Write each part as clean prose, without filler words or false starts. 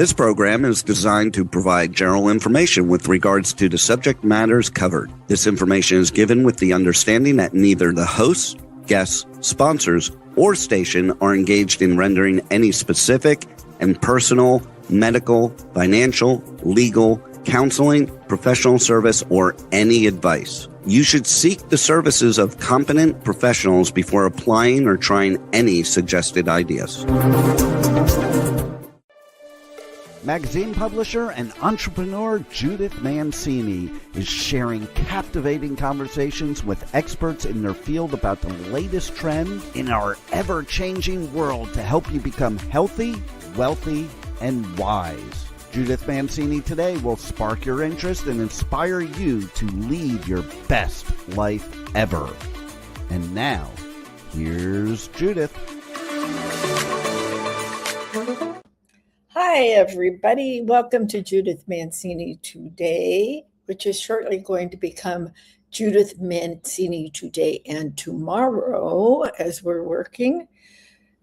This program is designed to provide general information with regards to the subject matters covered. This information is given with the understanding that neither the hosts, guests, sponsors, or station are engaged in rendering any specific and personal, medical, financial, legal, counseling, professional service, or any advice. You should seek the services of competent professionals before applying or trying any suggested ideas. Magazine publisher and entrepreneur Judith Mancini is sharing captivating conversations with experts in their field about the latest trends in our ever-changing world to help you become healthy, wealthy, and wise. Judith Mancini today will spark your interest and inspire you to lead your best life ever. And now, here's Judith. Hi, everybody. Welcome to Judith Mancini Today, which is shortly going to become Judith Mancini Today and Tomorrow, as we're working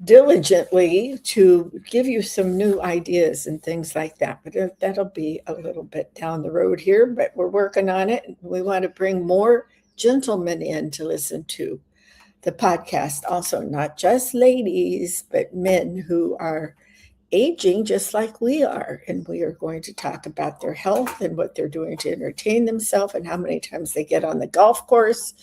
diligently to give you some new ideas and things like that. But that'll be a little bit down the road here, but we're working on it. We want to bring more gentlemen in to listen to the podcast. Also, not just ladies, but men who are aging just like we are. And we are going to talk about their health and what they're doing to entertain themselves and how many times they get on the golf course.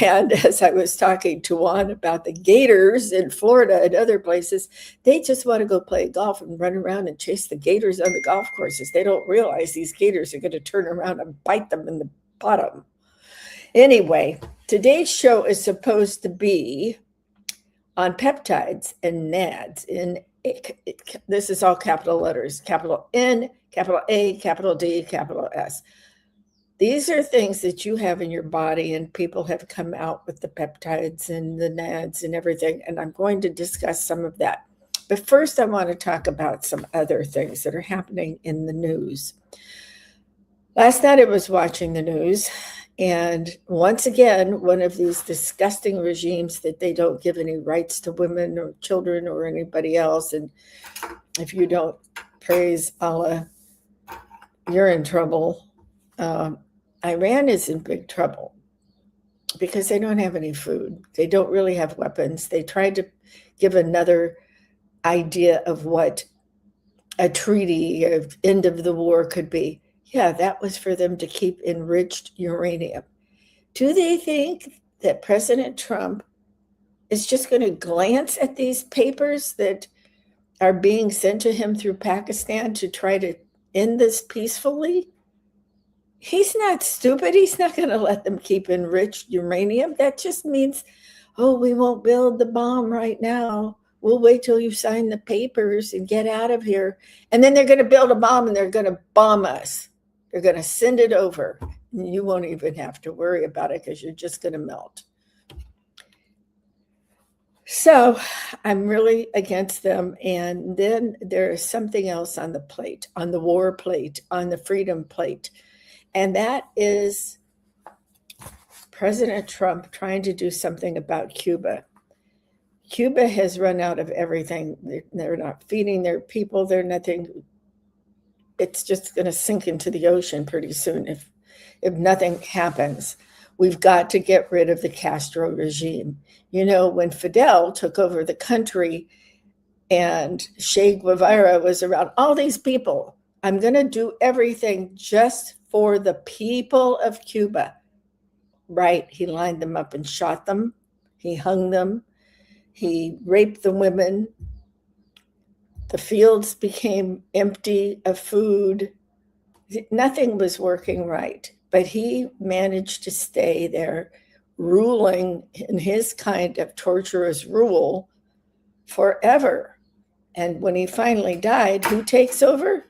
And as I was talking to Juan about the gators in Florida and other places, they just want to go play golf and run around and chase the gators on the golf courses. They don't realize these gators are going to turn around and bite them in the bottom. Anyway, today's show is supposed to be on peptides and Nads. This is all capital letters, capital N, capital A, capital D, capital S. These are things that you have in your body, and people have come out with the peptides and the Nads and everything, and I'm going to discuss some of that. But first, I want to talk about some other things that are happening in the news. Last night, I was watching the news, and once again, one of these disgusting regimes that they don't give any rights to women or children or anybody else, and if you don't praise Allah, you're in trouble. Iran is in big trouble because they don't have any food. They don't really have weapons. They tried to give another idea of what a treaty of end of the war could be. Yeah, that was for them to keep enriched uranium. Do they think that President Trump is just going to glance at these papers that are being sent to him through Pakistan to try to end this peacefully? He's not stupid. He's not going to let them keep enriched uranium. That just means, oh, we won't build the bomb right now. We'll wait till you sign the papers and get out of here. And then they're going to build a bomb and they're going to bomb us. They're going to send it over. And you won't even have to worry about it because you're just going to melt. So I'm really against them. And then there is something else on the plate, on the war plate, on the freedom plate. And that is President Trump trying to do something about Cuba. Cuba has run out of everything. They're not feeding their people. They're nothing. It's just going to sink into the ocean pretty soon if nothing happens. We've got to get rid of the Castro regime. You know, when Fidel took over the country and Che Guevara was around, all these people, I'm going to do everything just for the people of Cuba. Right? He lined them up and shot them. He hung them. He raped the women. The fields became empty of food. Nothing was working right. But he managed to stay there, ruling in his kind of torturous rule forever. And when he finally died, who takes over?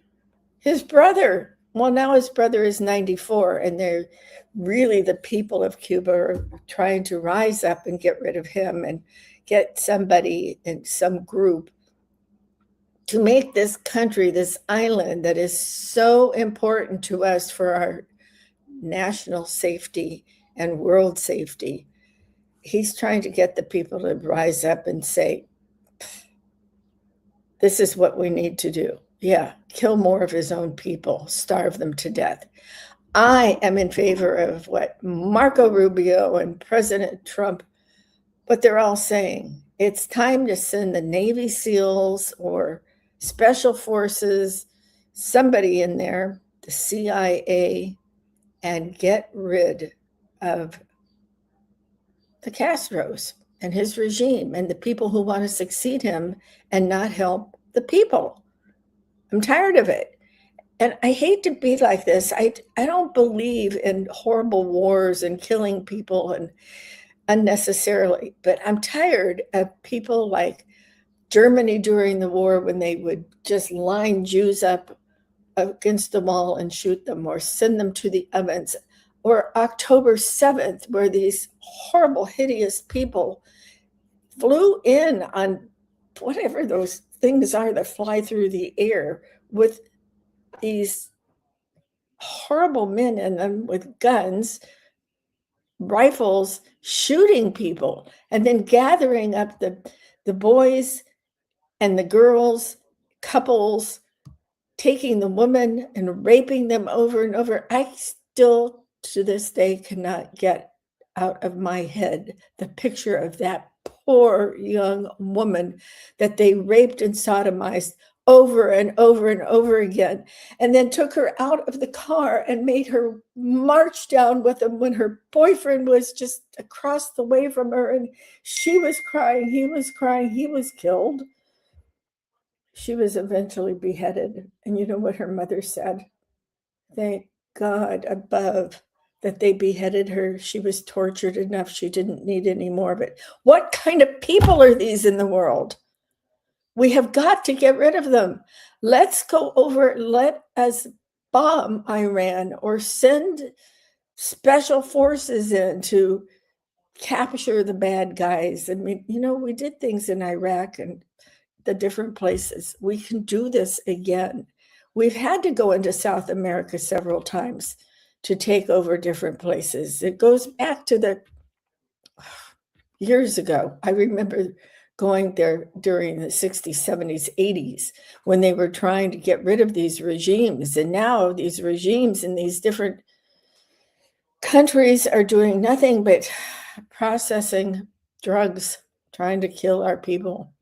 His brother. Well, now his brother is 94, and they're really, the people of Cuba are trying to rise up and get rid of him and get somebody in some group to make this country, this island that is so important to us for our national safety and world safety. He's trying to get the people to rise up and say, this is what we need to do. Yeah, kill more of his own people, starve them to death. I am in favor of what Marco Rubio and President Trump, what they're all saying. It's time to send the Navy SEALs or Special Forces, somebody in there, the CIA, and get rid of the Castros and his regime and the people who want to succeed him and not help the people. I'm tired of it. And I hate to be like this. I don't believe in horrible wars and killing people and unnecessarily, but I'm tired of people like Germany during the war when they would just line Jews up against the wall and shoot them or send them to the ovens, or October 7th, where these horrible, hideous people flew in on whatever those things are that fly through the air with these horrible men in them with guns, rifles, shooting people, and then gathering up the boys and the girls, couples, taking the women and raping them over and over. I still, to this day, cannot get out of my head the picture of that poor young woman that they raped and sodomized over and over and over again, and then took her out of the car and made her march down with them when her boyfriend was just across the way from her, and she was crying, he was crying, he was killed. She was eventually beheaded. And you know what her mother said? Thank God above that they beheaded her. She was tortured enough. She didn't need any more of it. What kind of people are these in the world? We have got to get rid of them. Let's go over, let us bomb Iran or send special forces in to capture the bad guys. I mean, you know, we did things in Iraq and the different places. We can do this again. We've had to go into South America several times to take over different places. It goes back to the years ago. I remember going there during the 60s, 70s, 80s when they were trying to get rid of these regimes. And now these regimes in these different countries are doing nothing but processing drugs, trying to kill our people.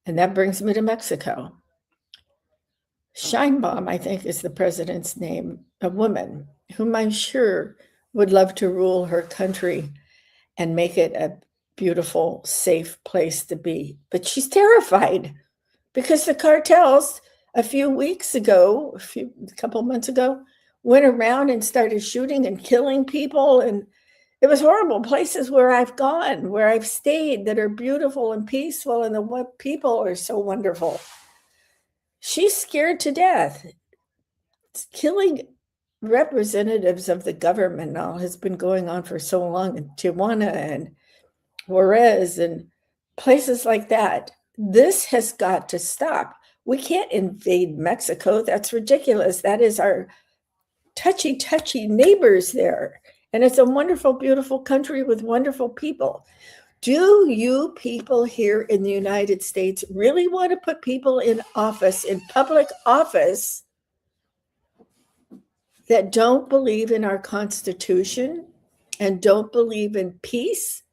And that brings me to Mexico. Scheinbaum, I think, is the president's name, a woman whom I'm sure would love to rule her country and make it a beautiful, safe place to be. But she's terrified because the cartels a few weeks ago, a couple months ago, went around and started shooting and killing people. And it was horrible. Places where I've gone, where I've stayed that are beautiful and peaceful, and the people are so wonderful. She's scared to death. Killing representatives of the government now has been going on for so long in Tijuana and Juarez and places like that. This has got to stop. We can't invade Mexico. That's ridiculous. That is our touchy neighbors there. And it's a wonderful, beautiful country with wonderful people. Do you people here in the United States really want to put people in office, in public office, that don't believe in our Constitution and don't believe in peace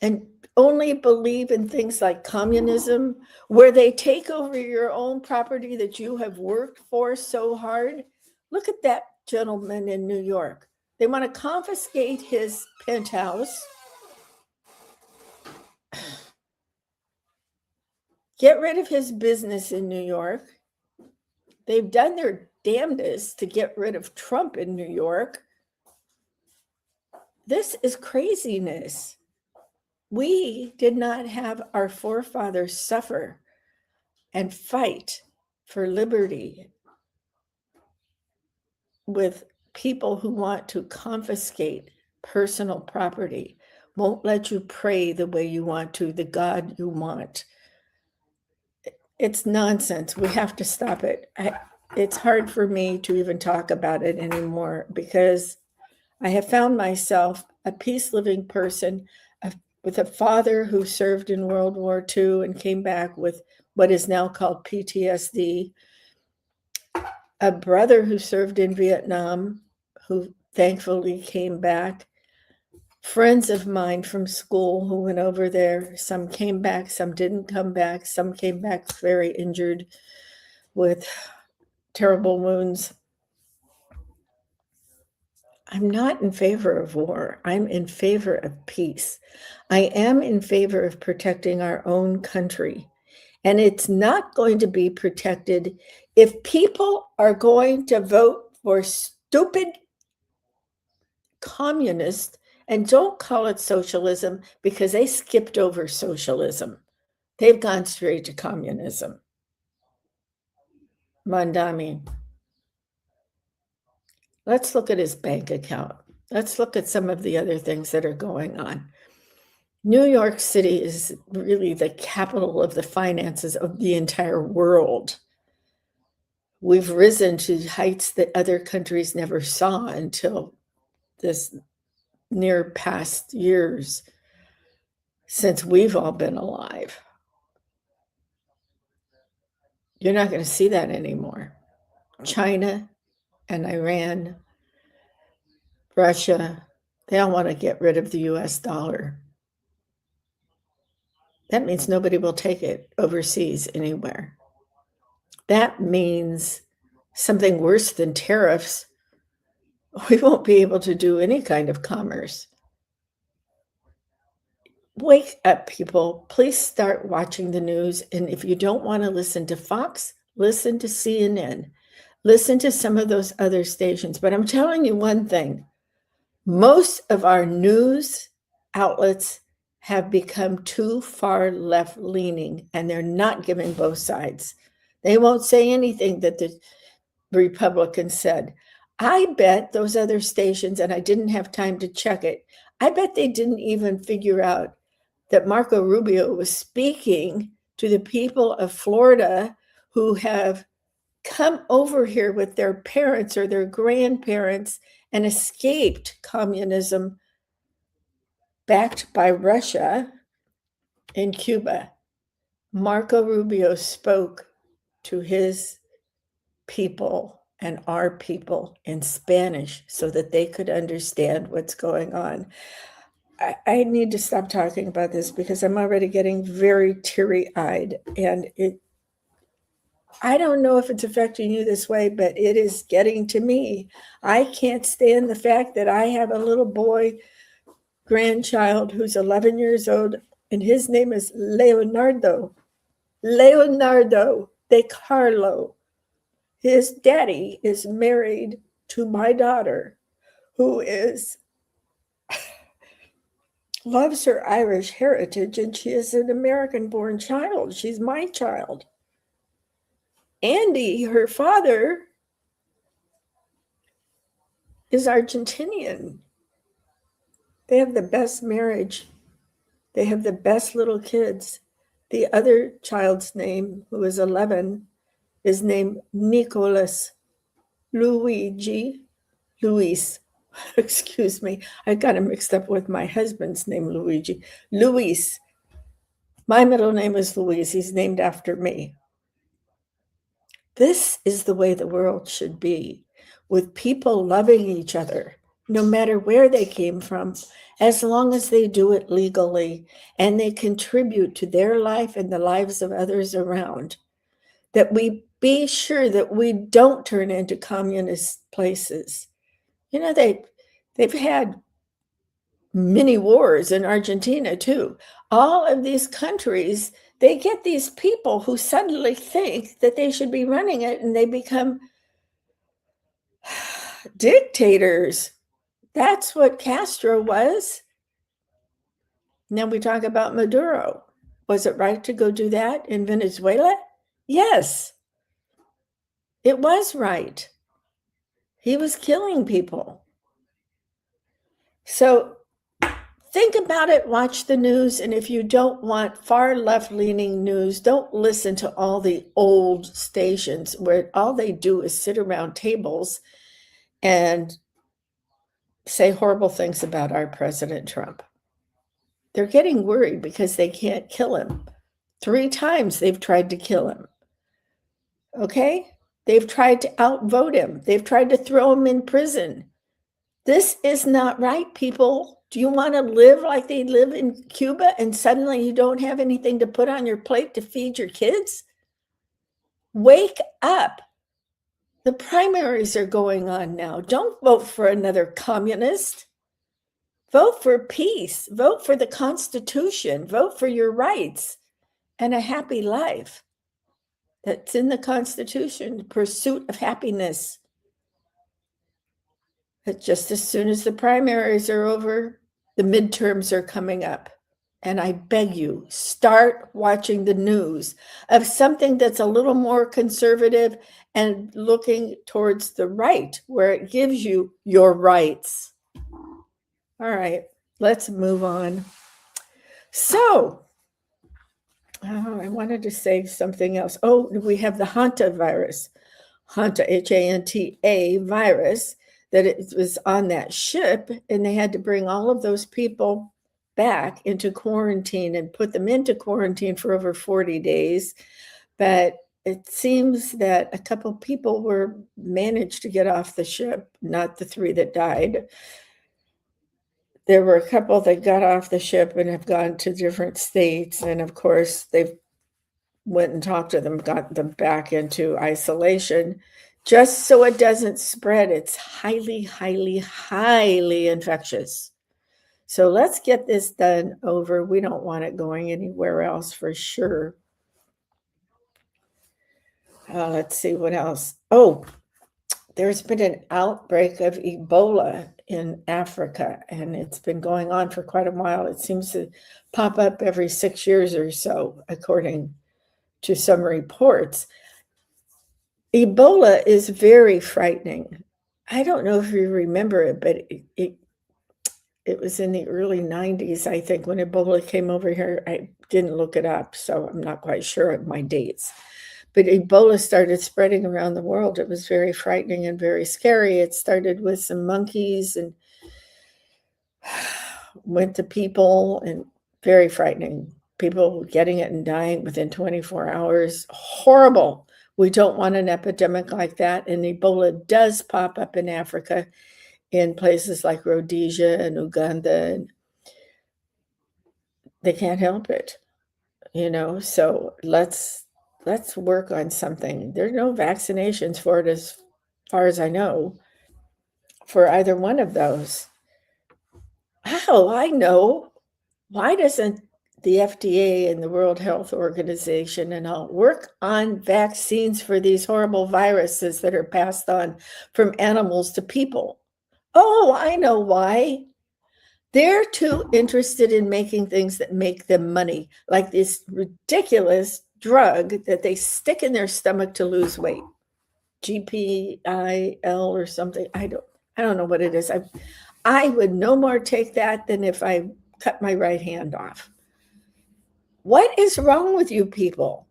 and only believe in things like communism, where they take over your own property that you have worked for so hard? Look at that gentleman in New York. They want to confiscate his penthouse, get rid of his business in New York. They've done their damnedest to get rid of Trump in New York. This is craziness. We did not have our forefathers suffer and fight for liberty with people who want to confiscate personal property, won't let you pray the way you want to, the God you want. It's nonsense. We have to stop it. It's hard for me to even talk about it anymore because I have found myself a peace-living person with a father who served in World War II and came back with what is now called PTSD, a brother who served in Vietnam, who thankfully came back, friends of mine from school who went over there. Some came back, some didn't come back, some came back very injured with terrible wounds. I'm not in favor of war. I'm in favor of peace. I am in favor of protecting our own country. And it's not going to be protected if people are going to vote for stupid communists and don't call it socialism because they skipped over socialism. They've gone straight to communism. Mandami. Let's look at his bank account. Let's look at some of the other things that are going on. New York City is really the capital of the finances of the entire world. We've risen to heights that other countries never saw until this near past years since we've all been alive. You're not going to see that anymore. China and Iran, Russia, they all want to get rid of the US dollar. That means nobody will take it overseas anywhere. That means something worse than tariffs. We won't be able to do any kind of commerce. Wake up, people. Please start watching the news. And if you don't want to listen to Fox, listen to CNN. Listen to some of those other stations. But I'm telling you one thing. Most of our news outlets have become too far left-leaning, and they're not giving both sides. They won't say anything that the Republicans said. I bet those other stations, and I didn't have time to check it, I bet they didn't even figure out that Marco Rubio was speaking to the people of Florida who have come over here with their parents or their grandparents and escaped communism backed by Russia in Cuba. Marco Rubio spoke to his people and our people in Spanish so that they could understand what's going on. I need to stop talking about this because I'm already getting very teary-eyed, and I don't know if it's affecting you this way, but it is getting to me. I can't stand the fact that I have a little boy grandchild who's 11 years old, and his name is Leonardo de Carlo. His daddy is married to my daughter, who loves her Irish heritage, and she is an American-born child. She's my child. Andy, her father, is Argentinian. They have the best marriage. They have the best little kids. The other child's name, who is 11, is named Nicolas Luis. Excuse me, I got him mixed up with my husband's name, Luigi. Luis. My middle name is Louise. He's named after me. This is the way the world should be, with people loving each other, no matter where they came from, as long as they do it legally and they contribute to their life and the lives of others around. That we be sure that we don't turn into communist places. You know, they've had many wars in Argentina too. All of these countries, they get these people who suddenly think that they should be running it, and they become dictators. That's what Castro was. Now we talk about Maduro. Was it right to go do that in Venezuela? Yes, it was right. He was killing people. So think about it, watch the news, and if you don't want far left-leaning news, don't listen to all the old stations where all they do is sit around tables and say horrible things about our President Trump. They're getting worried because they can't kill him. 3 times they've tried to kill him. Okay? They've tried to outvote him. They've tried to throw him in prison. This is not right, people. Do you want to live like they live in Cuba and suddenly you don't have anything to put on your plate to feed your kids? Wake up. The primaries are going on now. Don't vote for another communist. Vote for peace. Vote for the Constitution. Vote for your rights and a happy life. That's in the Constitution, the pursuit of happiness. But just as soon as the primaries are over, the midterms are coming up. And I beg you, start watching the news of something that's a little more conservative and looking towards the right, where it gives you your rights. All right, let's move on. So, I wanted to say something else. Oh, we have the Hanta virus, Hanta, H-A-N-T-A virus, that it was on that ship, and they had to bring all of those people back into quarantine and put them into quarantine for over 40 days. But it seems that a couple people were managed to get off the ship, not the 3 that died. There were a couple that got off the ship and have gone to different states. And of course, they've went and talked to them, got them back into isolation, just so it doesn't spread. It's highly, highly, highly infectious. So let's get this done over. We don't want it going anywhere else for sure. Let's see what else. Oh, there's been an outbreak of Ebola in Africa, and it's been going on for quite a while. It seems to pop up every 6 years or so, according to some reports. Ebola is very frightening. I don't know if you remember it, but it was in the early 90s, I think, when Ebola came over here. I didn't look it up, so I'm not quite sure of my dates. But Ebola started spreading around the world. It was very frightening and very scary. It started with some monkeys and went to people, and very frightening. People getting it and dying within 24 hours. Horrible. We don't want an epidemic like that. And Ebola does pop up in Africa, in places like Rhodesia and Uganda. And they can't help it, so let's work on something. There are no vaccinations for it, as far as I know, for either one of those. Oh, I know. Why doesn't the FDA and the World Health Organization and all work on vaccines for these horrible viruses that are passed on from animals to people? Oh, I know why. They're too interested in making things that make them money, like this ridiculous drug that they stick in their stomach to lose weight. GPIL or something. I don't know what it is. I would no more take that than if I cut my right hand off. What is wrong with you people?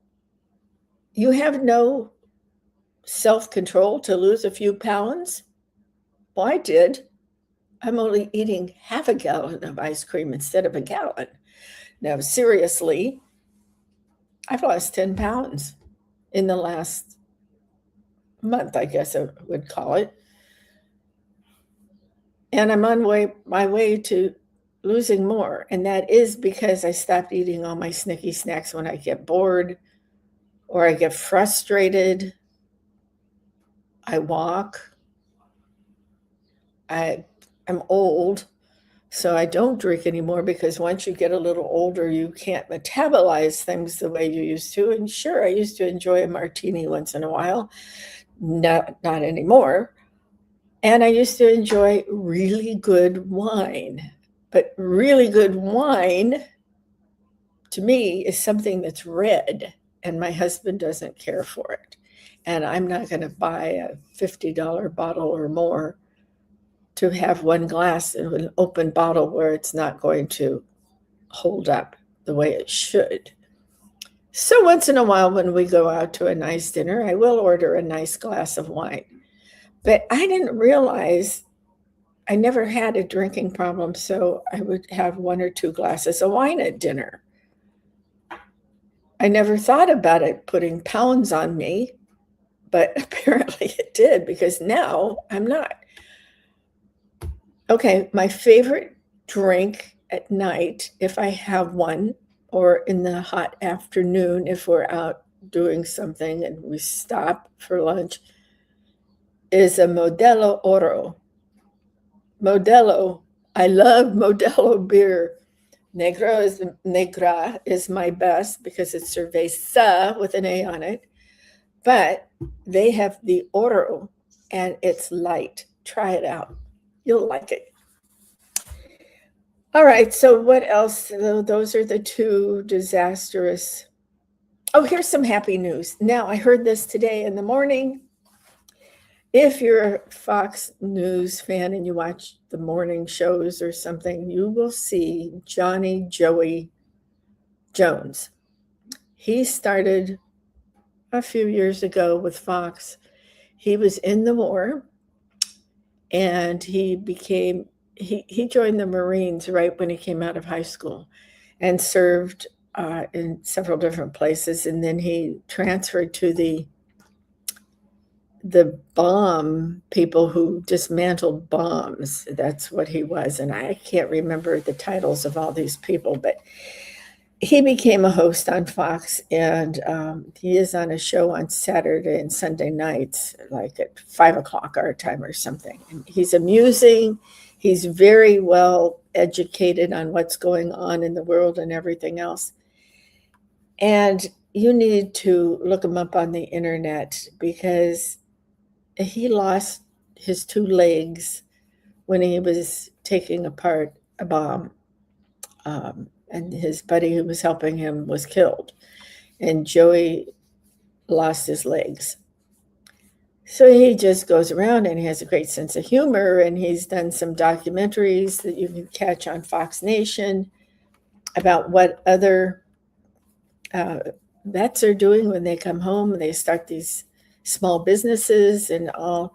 You have no self-control to lose a few pounds? Well, I did. I'm only eating half a gallon of ice cream instead of a gallon. Now, seriously, I've lost 10 pounds in the last month, I guess I would call it. And I'm on my way to losing more. And that is because I stopped eating all my snicky snacks when I get bored or I get frustrated. I walk. I'm old, so I don't drink anymore, because once you get a little older, you can't metabolize things the way you used to. And sure, I used to enjoy a martini once in a while. Not anymore. And I used to enjoy really good wine. But really good wine, to me, is something that's red, and my husband doesn't care for it. And I'm not going to buy a $50 bottle or more to have one glass in an open bottle where it's not going to hold up the way it should. So once in a while, when we go out to a nice dinner, I will order a nice glass of wine. But I didn't realize, I never had a drinking problem, so I would have 1 or 2 glasses of wine at dinner. I never thought about it putting pounds on me, but apparently it did, because now I'm not. Okay, my favorite drink at night, if I have one, or in the hot afternoon, if we're out doing something and we stop for lunch, is a Modelo Oro. Modelo. I love Modelo beer. Negra is my best because it's cerveza with an A on it. But they have the Oro, and it's light. Try it out. You'll like it. All right, so what else? Those are the two disastrous. Oh, here's some happy news. Now, I heard this today in the morning. If you're a Fox News fan and you watch the morning shows or something, you will see Johnny Joey Jones. He started a few years ago with Fox. He was in the war, and he joined the Marines right when he came out of high school and served in several different places. And then he transferred to the bomb people who dismantled bombs. That's what he was. And I can't remember the titles of all these people, but he became a host on Fox, and he is on a show on Saturday and Sunday nights, like at 5:00 our time or something. And he's amusing. He's very well educated on what's going on in the world and everything else. And you need to look him up on the internet, because he lost his two legs when he was taking apart a bomb. And his buddy who was helping him was killed. And Joey lost his legs. So he just goes around, and he has a great sense of humor. And he's done some documentaries that you can catch on Fox Nation about what other vets are doing when they come home and they start these small businesses and all.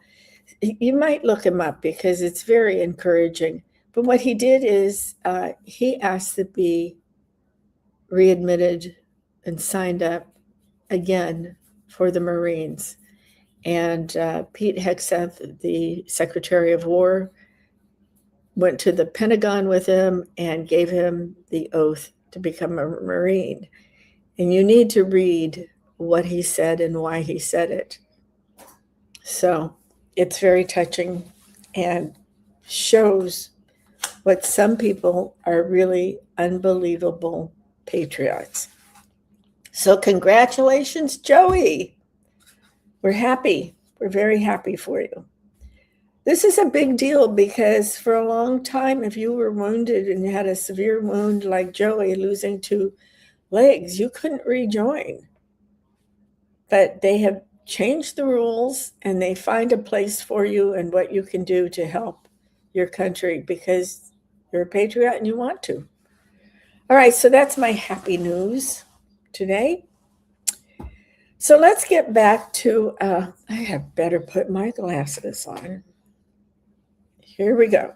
You might look him up, because it's very encouraging. But what he did is he asked to be readmitted and signed up again for the Marines. And Pete Hegseth, the Secretary of War, went to the Pentagon with him and gave him the oath to become a Marine. And you need to read what he said and why he said it. So it's very touching and shows what some people are really unbelievable patriots. So congratulations, Joey. We're happy. We're very happy for you. This is a big deal, because for a long time, if you were wounded and you had a severe wound like Joey, losing two legs, you couldn't rejoin. But they have changed the rules, and they find a place for you and what you can do to help your country, because you're a patriot and you want to. All right, so that's my happy news today. So let's get back to, I had better put my glasses on. Here we go.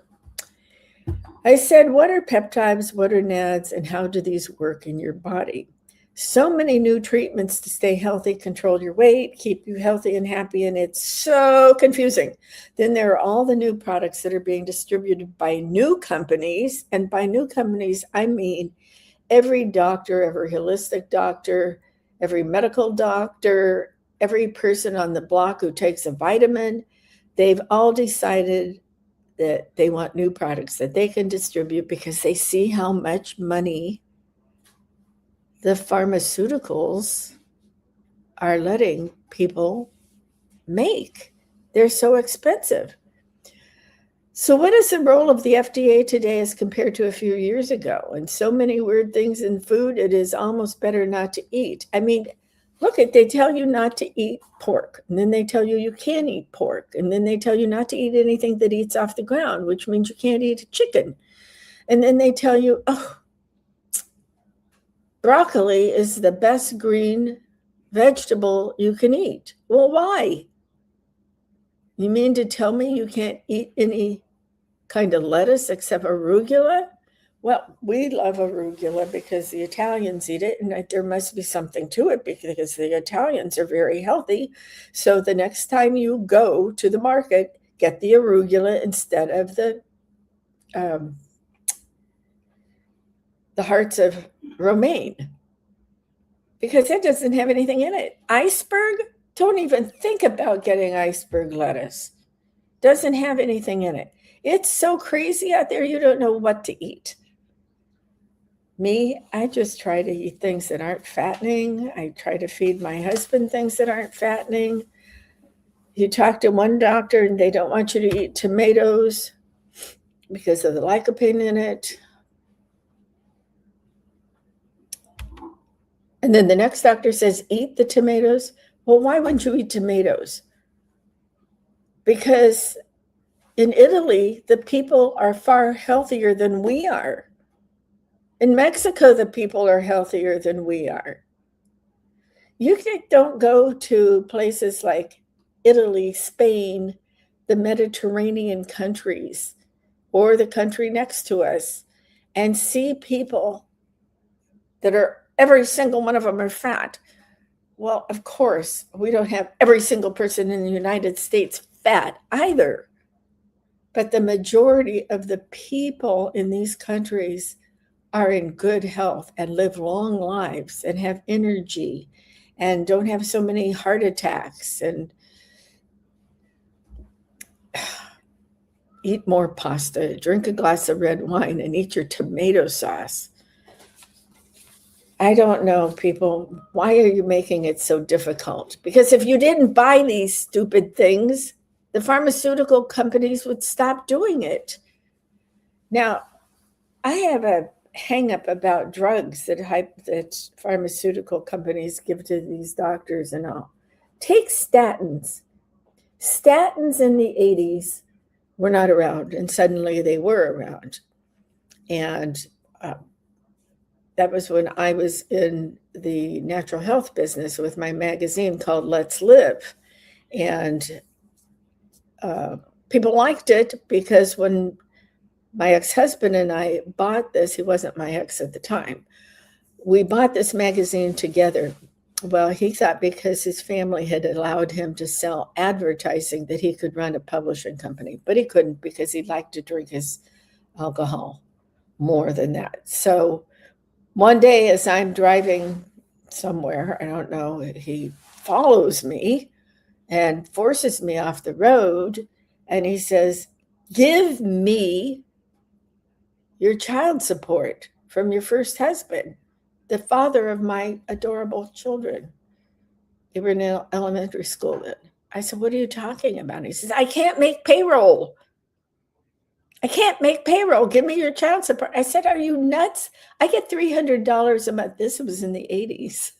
I said, what are peptides, what are Nads, and how do these work in your body? So many new treatments to stay healthy, control your weight, keep you healthy and happy, and it's so confusing. Then there are all the new products that are being distributed by new companies, and by new companies, I mean every doctor, every holistic doctor, every medical doctor, every person on the block who takes a vitamin. They've all decided that they want new products that they can distribute, because they see how much money the pharmaceuticals are letting people make. They're so expensive. So what is the role of the FDA today as compared to a few years ago? And so many weird things in food, it is almost better not to eat. I mean, look, they tell you not to eat pork, and then they tell you you can't eat pork, and then they tell you not to eat anything that eats off the ground, which means you can't eat chicken. And then they tell you, oh, broccoli is the best green vegetable you can eat. Well, why? You mean to tell me you can't eat any kind of lettuce except arugula? Well, we love arugula because the Italians eat it, and there must be something to it because the Italians are very healthy. So the next time you go to the market, get the arugula instead of um, the hearts of romaine, because it doesn't have anything in it. Iceberg, don't even think about getting iceberg lettuce. Doesn't have anything in it. It's so crazy out there, you don't know what to eat. Me, I just try to eat things that aren't fattening. I try to feed my husband things that aren't fattening. You talk to one doctor and they don't want you to eat tomatoes because of the lycopene in it. And then the next doctor says, eat the tomatoes. Well, why wouldn't you eat tomatoes? Because in Italy, the people are far healthier than we are. In Mexico, the people are healthier than we are. You don't go to places like Italy, Spain, the Mediterranean countries, or the country next to us, and see people that are, every single one of them are fat. Well, of course, we don't have every single person in the United States fat either. But the majority of the people in these countries are in good health and live long lives and have energy and don't have so many heart attacks and eat more pasta, drink a glass of red wine, and eat your tomato sauce. I don't know, people, why are you making it so difficult? Because if you didn't buy these stupid things, the pharmaceutical companies would stop doing it. Now, I have a hang up about drugs that pharmaceutical companies give to these doctors and all. Take statins. Statins in the 80s were not around, and suddenly they were around. And that was when I was in the natural health business with my magazine called Let's Live. And people liked it because when my ex-husband and I bought this, he wasn't my ex at the time, we bought this magazine together. Well, he thought because his family had allowed him to sell advertising that he could run a publishing company, but he couldn't because he liked to drink his alcohol more than that. So one day as I'm driving somewhere, I don't know, he follows me and forces me off the road, and he says, "Give me your child support from your first husband, the father of my adorable children." They were in elementary school then. I said, "What are you talking about?" He says, "I can't make payroll. I can't make payroll. Give me your child support." I said, "Are you nuts? I get $300 a month." This was in the 80s.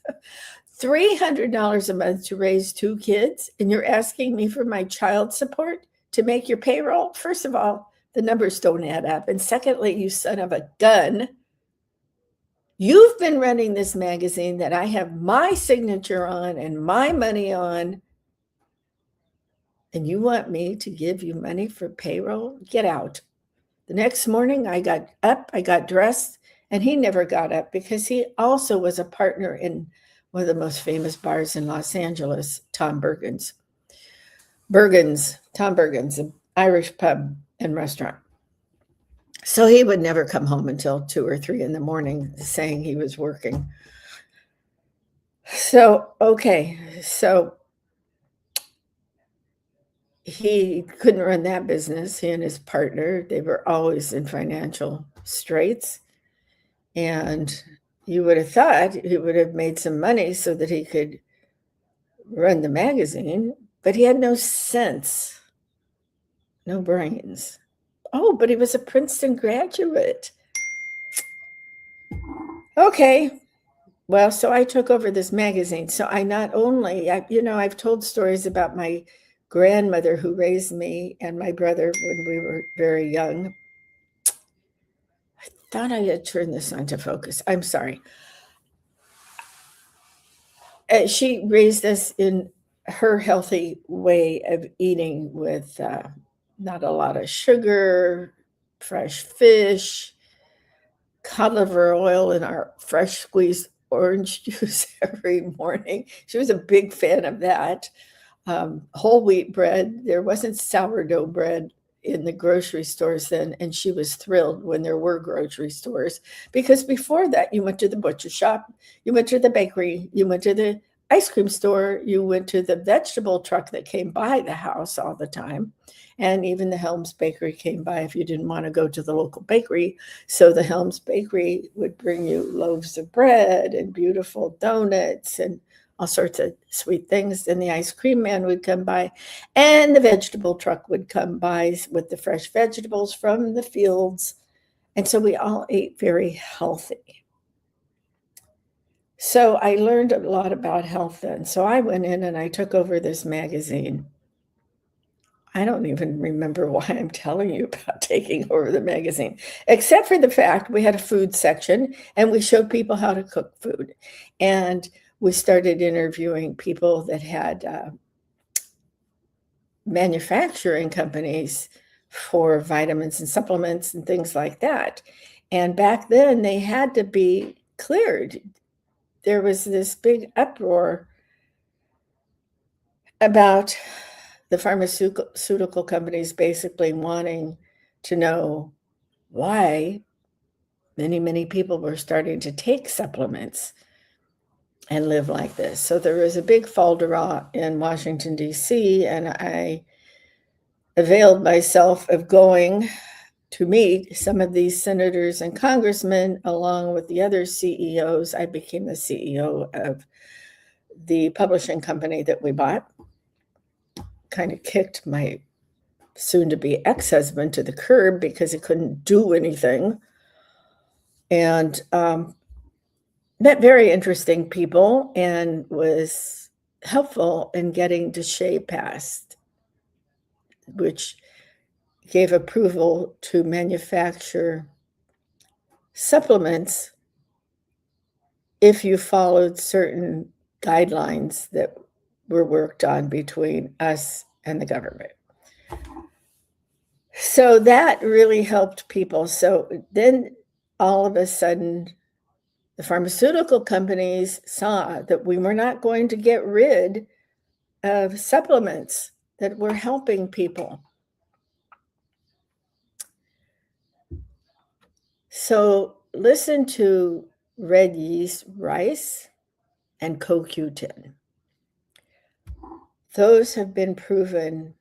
$300 a month to raise 2 kids, and you're asking me for my child support to make your payroll? First of all, the numbers don't add up. And secondly, you son of a gun, you've been running this magazine that I have my signature on and my money on, and you want me to give you money for payroll? Get out. The next morning, I got up, I got dressed, and he never got up because he also was a partner in one of the most famous bars in Los Angeles, Tom Bergen's, an Irish pub and restaurant. So he would never come home until 2 or 3 in the morning saying he was working. So, okay, so he couldn't run that business. He and his partner, they were always in financial straits. And you would have thought he would have made some money so that he could run the magazine, but he had no sense, no brains. Oh, but he was a Princeton graduate. Okay. Well, so I took over this magazine. So I not only, I've told stories about my grandmother who raised me and my brother when we were very young. I thought I had turned this on to focus. I'm sorry. She raised us in her healthy way of eating with not a lot of sugar, fresh fish, cod liver oil in our fresh squeezed orange juice every morning. She was a big fan of that. Whole wheat bread. There wasn't sourdough bread in the grocery stores then, and she was thrilled when there were grocery stores, because before that you went to the butcher shop, you went to the bakery, you went to the ice cream store, you went to the vegetable truck that came by the house all the time, and even the Helms Bakery came by if you didn't want to go to the local bakery. So the Helms Bakery would bring you loaves of bread and beautiful donuts and all sorts of sweet things. And the ice cream man would come by, and the vegetable truck would come by with the fresh vegetables from the fields. And so we all ate very healthy. So I learned a lot about health then. So I went in and I took over this magazine. I don't even remember why I'm telling you about taking over the magazine, except for the fact we had a food section and we showed people how to cook food. And we started interviewing people that had manufacturing companies for vitamins and supplements and things like that. And back then they had to be cleared. There was this big uproar about the pharmaceutical companies basically wanting to know why many people were starting to take supplements and live like this. So there was a big fol-de-rah in Washington, D.C., and I availed myself of going to meet some of these senators and congressmen along with the other CEOs. I became the CEO of the publishing company that we bought. Kind of kicked my soon-to-be ex-husband to the curb because he couldn't do anything. And met very interesting people and was helpful in getting to SHEA passed, which gave approval to manufacture supplements if you followed certain guidelines that were worked on between us and the government. So that really helped people. So then all of a sudden, the pharmaceutical companies saw that we were not going to get rid of supplements that were helping people. So listen to red yeast rice and CoQ10. Those have been proven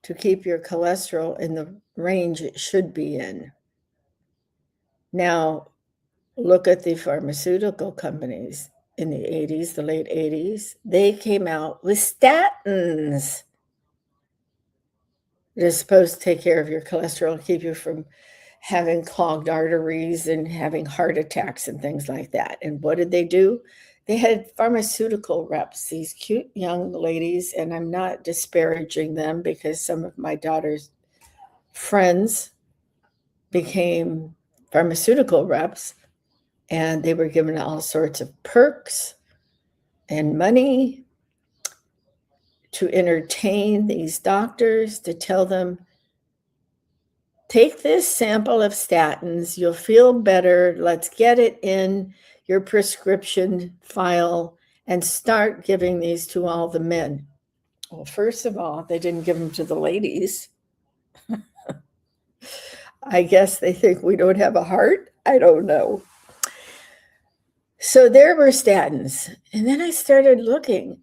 to keep your cholesterol in the range it should be in. Now, look at the pharmaceutical companies in the 80s, the late 80s. They came out with statins that is supposed to take care of your cholesterol, keep you from having clogged arteries and having heart attacks and things like that. And what did they do? They had pharmaceutical reps, these cute young ladies, and I'm not disparaging them because some of my daughter's friends became pharmaceutical reps, and they were given all sorts of perks and money to entertain these doctors, to tell them, take this sample of statins, you'll feel better, let's get it in your prescription file and start giving these to all the men. Well, first of all, they didn't give them to the ladies. I guess they think we don't have a heart. I don't know. So there were statins. And then I started looking.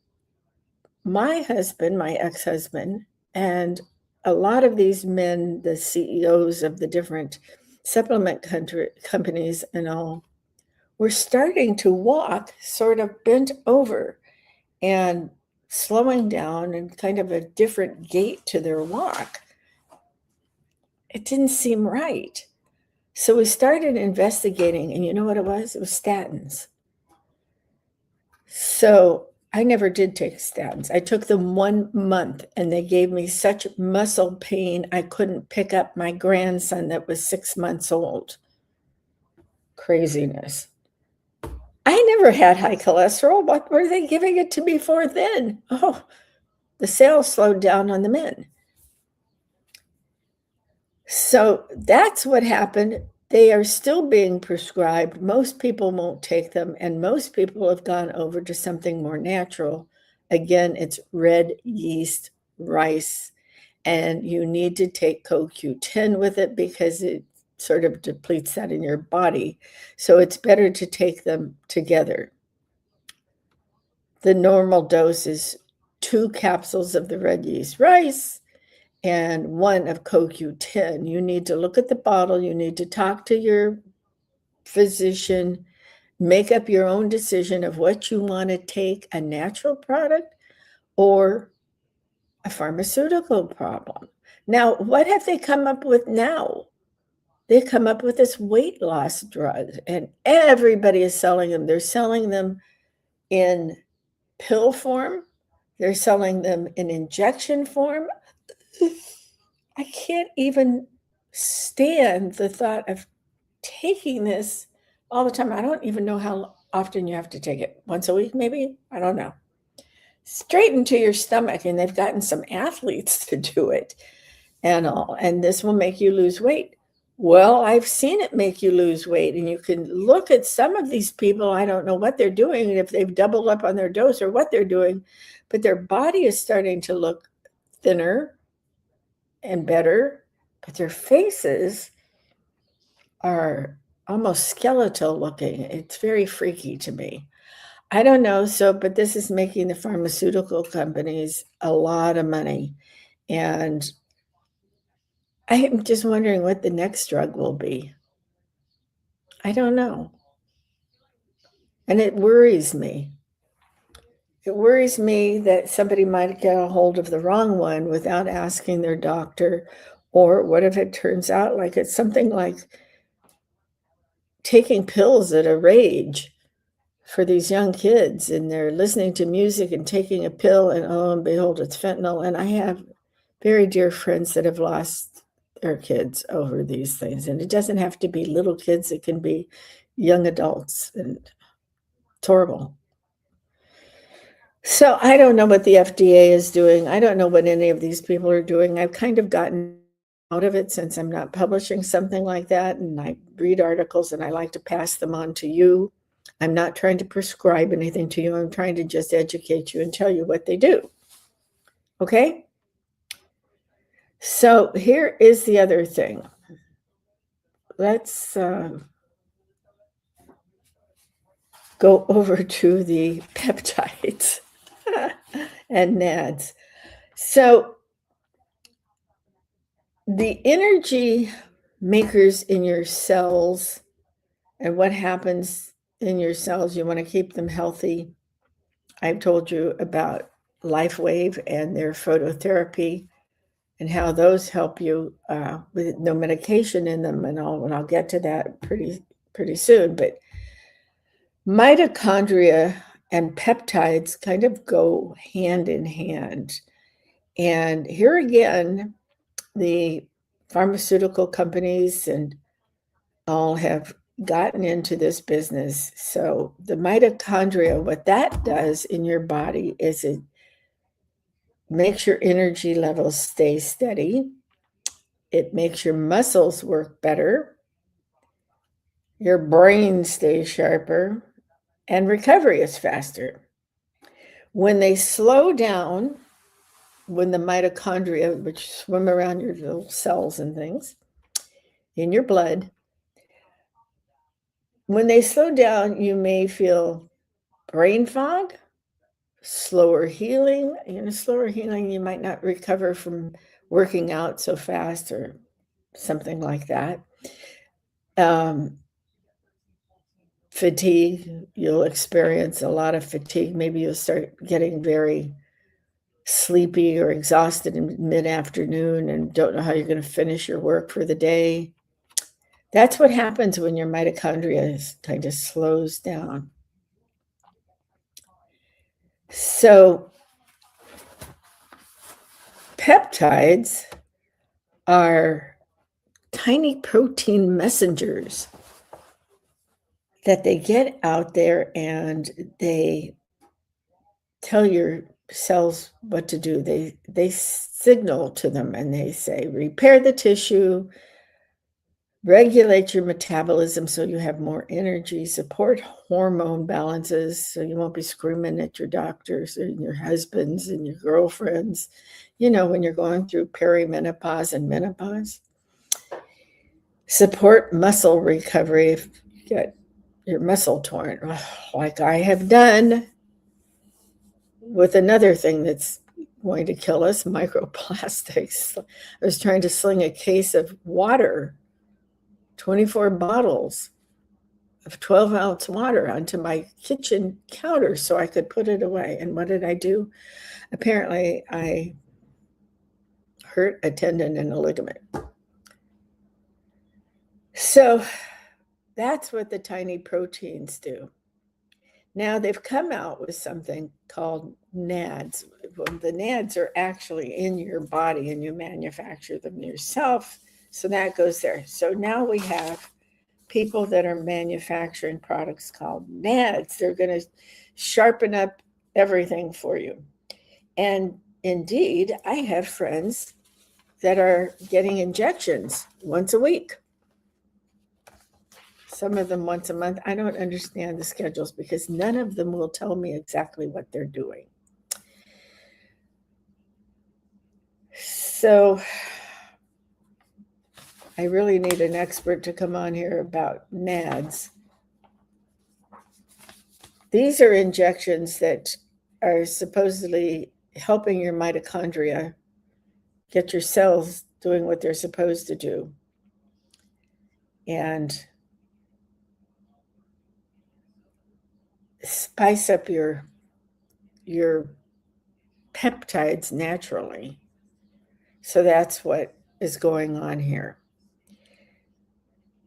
My husband, my ex-husband, and a lot of these men, the CEOs of the different supplement companies and all, were starting to walk sort of bent over and slowing down and kind of a different gait to their walk. It didn't seem right. So we started investigating, and you know what it was? It was statins. So I never did take statins. I took them 1 month, and they gave me such muscle pain I couldn't pick up my grandson that was 6 months old. Craziness. I never had high cholesterol. What were they giving it to me for then? Oh, the sales slowed down on the men. So that's what happened. they are still being prescribed. Most people won't take them, and most people have gone over to something more natural. Again, it's red yeast rice, and you need to take CoQ10 with it because it sort of depletes that in your body. So it's better to take them together. The normal dose is 2 capsules of the red yeast rice and 1 of CoQ10. You need to look at the bottle. You need to talk to your physician, make up your own decision of what you want to take, a natural product or a pharmaceutical problem. Now, what have they come up with now? They come up with this weight loss drug, and everybody is selling them. They're selling them in pill form. They're selling them in injection form. I can't even stand the thought of taking this all the time. I don't even know how often you have to take it. Once a week, maybe? I don't know. Straight into your stomach, and they've gotten some athletes to do it and all. And this will make you lose weight. Well, I've seen it make you lose weight, and you can look at some of these people. I don't know what they're doing, and if they've doubled up on their dose or what they're doing, but their body is starting to look thinner and better, but their faces are almost skeletal looking. It's very freaky to me. I don't know. So, but this is making the pharmaceutical companies a lot of money. And I am just wondering what the next drug will be. I don't know. And it worries me. It worries me that somebody might get a hold of the wrong one without asking their doctor. Or what if it turns out like it's something like taking pills at a rage for these young kids, and they're listening to music and taking a pill, and oh, and behold, it's fentanyl. And I have very dear friends that have lost their kids over these things. And it doesn't have to be little kids, it can be young adults, and it's horrible. So I don't know what the FDA is doing. I don't know what any of these people are doing. I've kind of gotten out of it since I'm not publishing something like that, and I read articles and I like to pass them on to you. I'm not trying to prescribe anything to you. I'm trying to just educate you and tell you what they do. Okay? So here is the other thing. Let's go over to the peptides and Nads. So the energy makers in your cells and what happens in your cells, you want to keep them healthy. I've told you about LifeWave and their phototherapy and how those help you with no medication in them, and I'll get to that pretty soon. But mitochondria and peptides kind of go hand in hand. And here again, the pharmaceutical companies and all have gotten into this business. So the mitochondria, what that does in your body is it makes your energy levels stay steady. It makes your muscles work better. Your brain stays sharper, and recovery is faster. When they slow down, when the mitochondria, which swim around your little cells and things in your blood, when they slow down, you may feel brain fog, slower healing. Slower healing, you might not recover from working out so fast or something like that. Fatigue, you'll experience a lot of fatigue. Maybe you'll start getting very sleepy or exhausted in mid-afternoon and don't know how you're going to finish your work for the day. That's what happens when your mitochondria kind of slows down. So peptides are tiny protein messengers that they get out there and they tell your cells what to do. They signal to them and they say, repair the tissue, regulate your metabolism so you have more energy, support hormone balances so you won't be screaming at your doctors and your husbands and your girlfriends, when you're going through perimenopause and menopause. Support muscle recovery if you get your muscle torn, like I have done with another thing that's going to kill us, microplastics. I was trying to sling a case of water, 24 bottles of 12-ounce water onto my kitchen counter so I could put it away. And what did I do? Apparently, I hurt a tendon and a ligament. So that's what the tiny proteins do. Now they've come out with something called Nads. Well, the Nads are actually in your body and you manufacture them yourself. So that goes there. So now we have people that are manufacturing products called Nads. They're going to sharpen up everything for you. And indeed, I have friends that are getting injections once a week. Some of them once a month. I don't understand the schedules because none of them will tell me exactly what they're doing. So I really need an expert to come on here about Nads. These are injections that are supposedly helping your mitochondria get your cells doing what they're supposed to do. And spice up your peptides naturally. So that's what is going on here.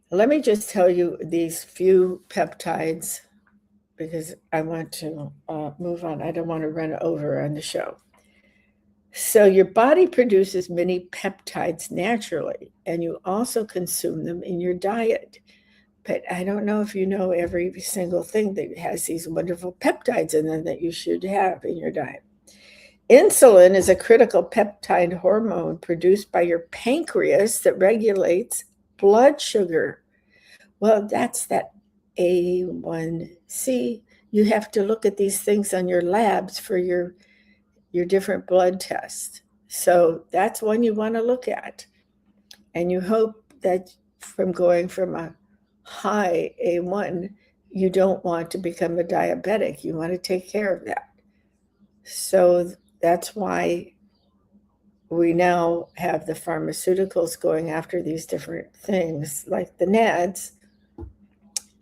Let me just tell you these few peptides because I want to move on. I don't want to run over on the show. So your body produces many peptides naturally, and you also consume them in your diet. But I don't know if you know every single thing that has these wonderful peptides in them that you should have in your diet. Insulin is a critical peptide hormone produced by your pancreas that regulates blood sugar. Well, that's that A1C. You have to look at these things on your labs for your different blood tests. So that's one you want to look at. And you hope that from going from a high A1, you don't want to become a diabetic. You want to take care of that. So that's why we now have the pharmaceuticals going after these different things like the Nads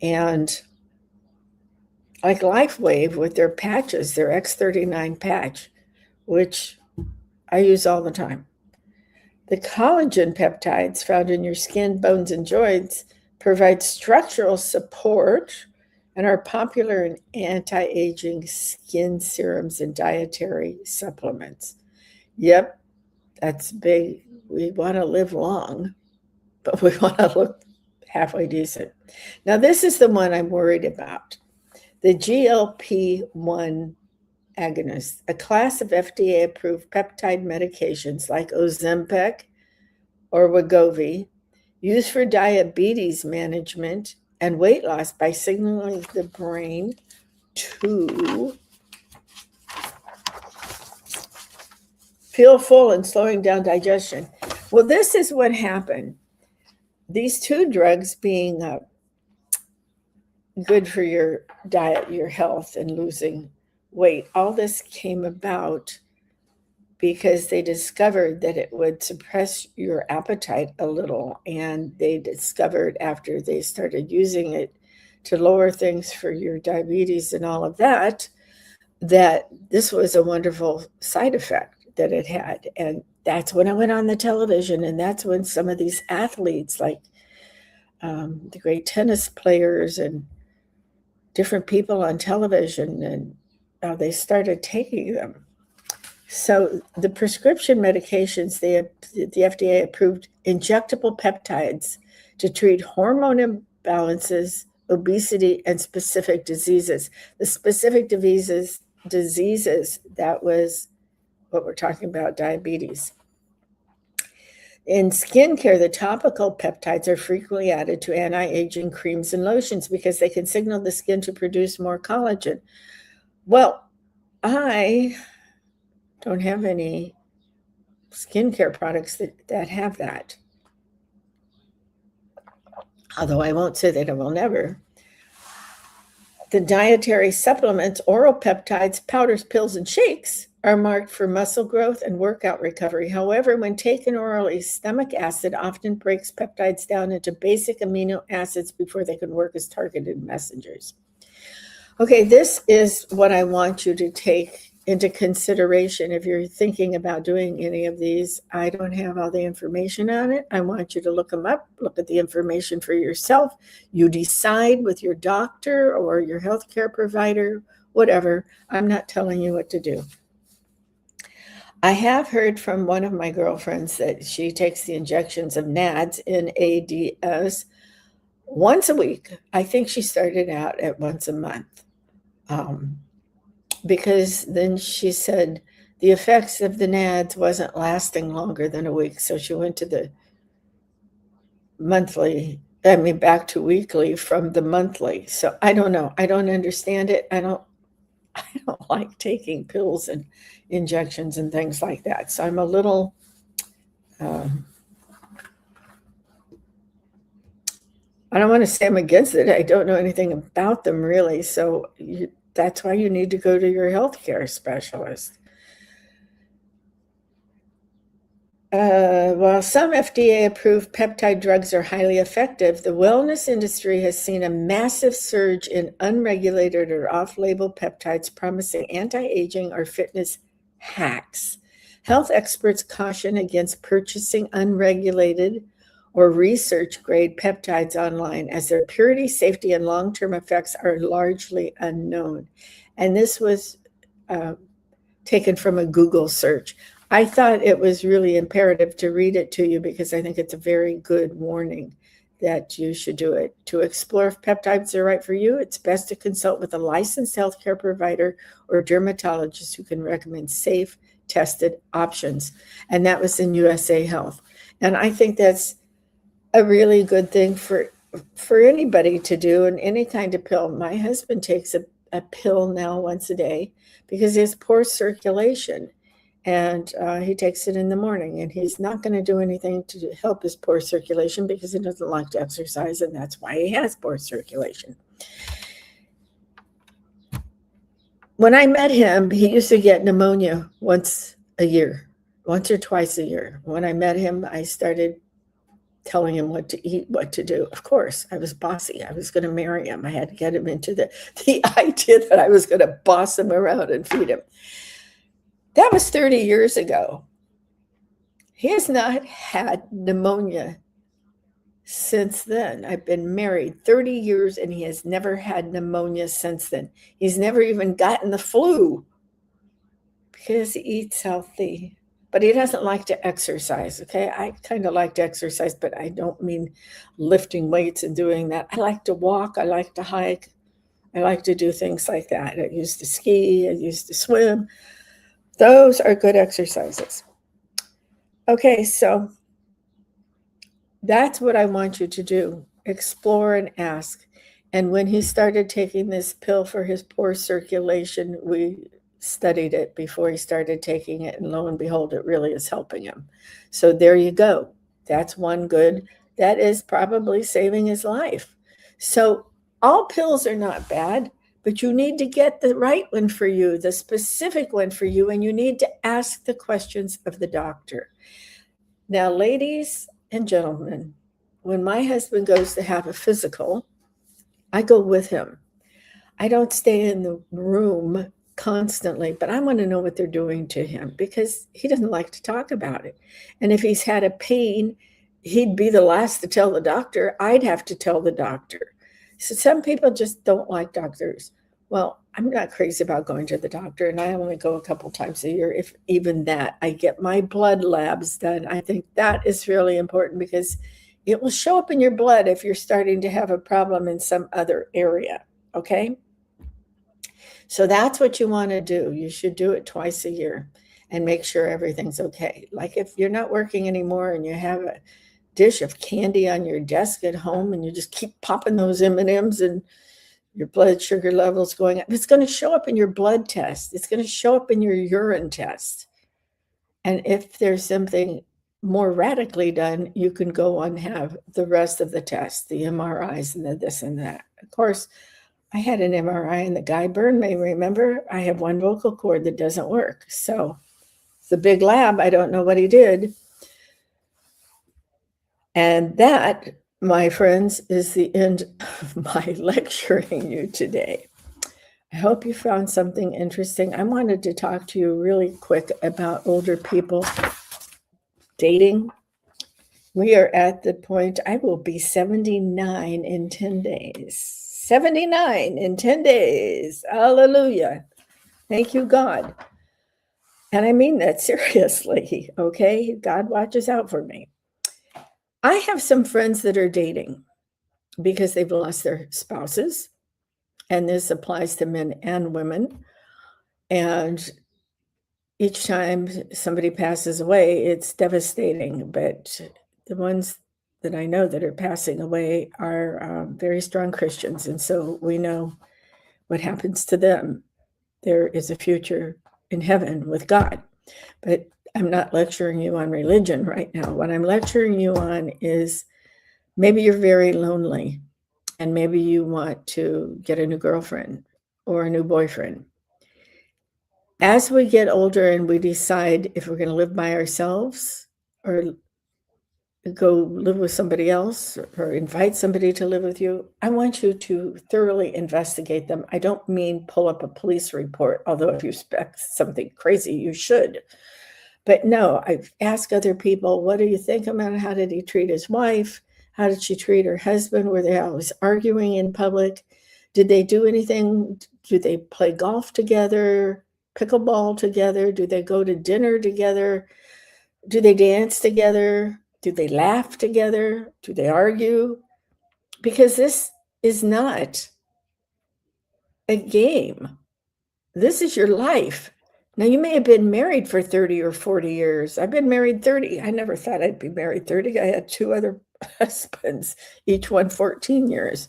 and like LifeWave with their patches, their X39 patch, which I use all the time. The collagen peptides found in your skin, bones, and joints provide structural support and are popular in anti-aging skin serums and dietary supplements. Yep, that's big. We want to live long, but we want to look halfway decent. Now, this is the one I'm worried about. The GLP-1 agonist, a class of FDA-approved peptide medications like Ozempic or Wegovy, used for diabetes management and weight loss by signaling the brain to feel full and slowing down digestion. Well, this is what happened. These two drugs being good for your diet, your health, and losing weight, all this came about because they discovered that it would suppress your appetite a little. And they discovered after they started using it to lower things for your diabetes and all of that, that this was a wonderful side effect that it had. And that's when I went on the television. And that's when some of these athletes, like the great tennis players and different people on television, and they started taking them. So the prescription medications, the FDA approved injectable peptides to treat hormone imbalances, obesity, and specific diseases. The specific diseases, that was what we're talking about, diabetes. In skincare, the topical peptides are frequently added to anti-aging creams and lotions because they can signal the skin to produce more collagen. Well, I don't have any skincare products that have that. Although I won't say that I will never. The dietary supplements, oral peptides, powders, pills, and shakes are marked for muscle growth and workout recovery. However, when taken orally, stomach acid often breaks peptides down into basic amino acids before they can work as targeted messengers. Okay, this is what I want you to take into consideration if you're thinking about doing any of these. I don't have all the information on it. I want you to look them up, look at the information for yourself. You decide with your doctor or your healthcare provider, whatever. I'm not telling you what to do. I have heard from one of my girlfriends that she takes the injections of Nads, Nads, once a week. I think she started out at once a month. Because then she said the effects of the Nads wasn't lasting longer than a week. So she went to the back to weekly from the monthly. So I don't know. I don't understand it. I don't like taking pills and injections and things like that. So I'm a little, I don't want to say I'm against it. I don't know anything about them really. So that's why you need to go to your healthcare specialist. While some FDA-approved peptide drugs are highly effective, the wellness industry has seen a massive surge in unregulated or off-label peptides promising anti-aging or fitness hacks. Health experts caution against purchasing unregulated or research-grade peptides online as their purity, safety, and long-term effects are largely unknown. And this was taken from a Google search. I thought it was really imperative to read it to you because I think it's a very good warning that you should do it. To explore if peptides are right for you, it's best to consult with a licensed healthcare provider or dermatologist who can recommend safe, tested options. And that was in USA Health. And I think that's a really good thing for anybody to do, and any kind of pill. My husband takes a pill now once a day because he has poor circulation, and he takes it in the morning, and he's not going to do anything to help his poor circulation because he doesn't like to exercise, and that's why he has poor circulation. When I met him, he used to get pneumonia once or twice a year. When I met him, I started telling him what to eat, what to do. Of course, I was bossy. I was going to marry him. I had to get him into the idea that I was going to boss him around and feed him. That was 30 years ago. He has not had pneumonia since then. I've been married 30 years and he has never had pneumonia since then. He's never even gotten the flu because he eats healthy. But he doesn't like to exercise, okay? I kind of like to exercise, but I don't mean lifting weights and doing that. I like to walk. I like to hike. I like to do things like that. I used to ski. I used to swim. Those are good exercises. Okay, so that's what I want you to do. Explore and ask. And when he started taking this pill for his poor circulation, we studied it before he started taking it, and lo and behold, it really is helping him. So there you go. That's one good. That is probably saving his life. So all pills are not bad, but you need to get the right one for you, the specific one for you, and you need to ask the questions of the doctor. Now, ladies and gentlemen, when my husband goes to have a physical, I go with him. I don't stay in the room constantly, but I want to know what they're doing to him because he doesn't like to talk about it. And if he's had a pain, he'd be the last to tell the doctor. I'd have to tell the doctor. So some people just don't like doctors. Well, I'm not crazy about going to the doctor, and I only go a couple times a year, if even that. I get my blood labs done. I think that is really important because it will show up in your blood if you're starting to have a problem in some other area, okay? So that's what you want to do. You should do it twice a year. and make sure everything's okay. Like if you're not working anymore and you have a dish of candy on your desk at home and you just keep popping those M&Ms and your blood sugar levels going up, it's going to show up in your blood test. It's going to show up in your urine test. And if there's something more radically done, you can go on and have the rest of the tests, the MRIs and the this and that. Of course, I had an MRI and the guy burned me. Remember, I have one vocal cord that doesn't work. So it's a big lab. I don't know what he did. And that, my friends, is the end of my lecturing you today. I hope you found something interesting. I wanted to talk to you really quick about older people dating. We are at the point, I will be 79 in 10 days. 79 in 10 days. Hallelujah. Thank you, God. And I mean that seriously, okay? God watches out for me. I have some friends that are dating because they've lost their spouses, and this applies to men and women. And each time somebody passes away, it's devastating. But the ones that I know that are passing away are very strong Christians. And so we know what happens to them. There is a future in heaven with God. But I'm not lecturing you on religion right now. What I'm lecturing you on is maybe you're very lonely and maybe you want to get a new girlfriend or a new boyfriend. As we get older and we decide if we're going to live by ourselves or go live with somebody else or invite somebody to live with you, I want you to thoroughly investigate them. I don't mean pull up a police report, although if you suspect something crazy, you should. But no, I've asked other people, what do you think about it? How did he treat his wife? How did she treat her husband? Were they always arguing in public? Did they do anything? Do they play golf together, pickleball together? Do they go to dinner together? Do they dance together? Do they laugh together? Do they argue? Because this is not a game. This is your life. Now, you may have been married for 30 or 40 years. I've been married 30. I never thought I'd be married 30. I had 2 other husbands, each one 14 years.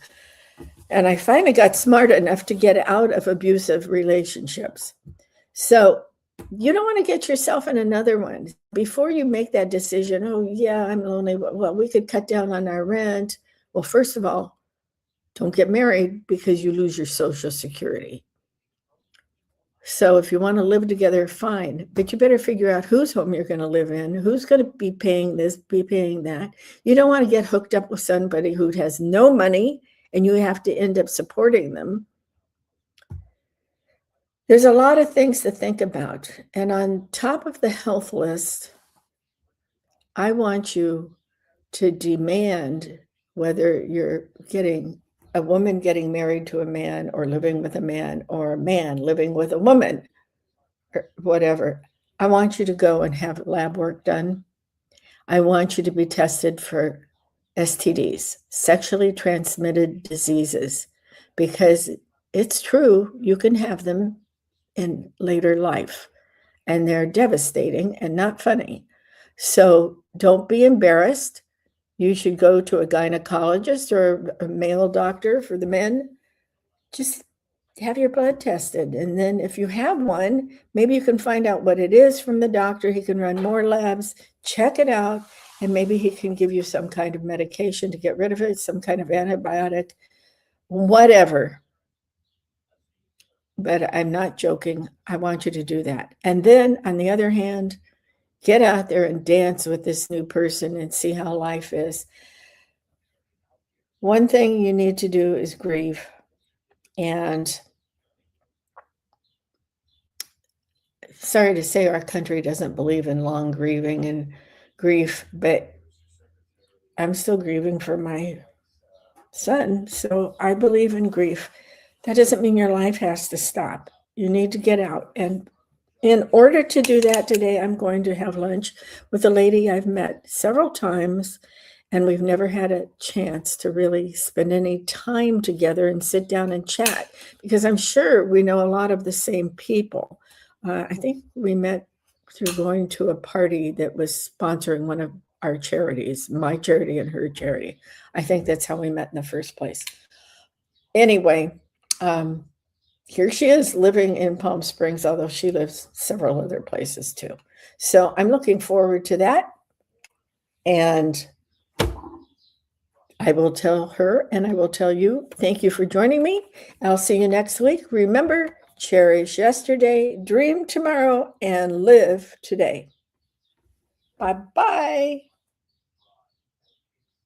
And I finally got smart enough to get out of abusive relationships. So you don't want to get yourself in another one. Before you make that decision, oh, yeah, I'm lonely. Well, we could cut down on our rent. Well, first of all, don't get married because you lose your Social Security. So if you want to live together, fine. But you better figure out whose home you're going to live in, who's going to be paying this, be paying that. You don't want to get hooked up with somebody who has no money and you have to end up supporting them. There's a lot of things to think about. And on top of the health list, I want you to demand whether you're getting a woman getting married to a man or living with a man or a man living with a woman or whatever. I want you to go and have lab work done. I want you to be tested for STDs, sexually transmitted diseases, because it's true, you can have them in later life and they're devastating and not funny. So don't be embarrassed. You should go to a gynecologist or a male doctor for the men. Just have your blood tested. And then if you have one, maybe you can find out what it is from the doctor. He can run more labs, check it out, and maybe he can give you some kind of medication to get rid of it, some kind of antibiotic, whatever. But I'm not joking. I want you to do that. And then on the other hand, get out there and dance with this new person and see how life is. One thing you need to do is grieve. And sorry to say, our country doesn't believe in long grieving and grief, but I'm still grieving for my son. So I believe in grief. That doesn't mean your life has to stop. You need to get out. And in order to do that today, I'm going to have lunch with a lady I've met several times, and we've never had a chance to really spend any time together and sit down and chat, because I'm sure we know a lot of the same people. I think we met through going to a party that was sponsoring one of our charities, my charity and her charity. I think that's how we met in the first place. Anyway, here she is living in Palm Springs, although she lives several other places too. So I'm looking forward to that. And I will tell her and I will tell you, thank you for joining me. I'll see you next week. Remember, cherish yesterday, dream tomorrow, and live today. Bye-bye.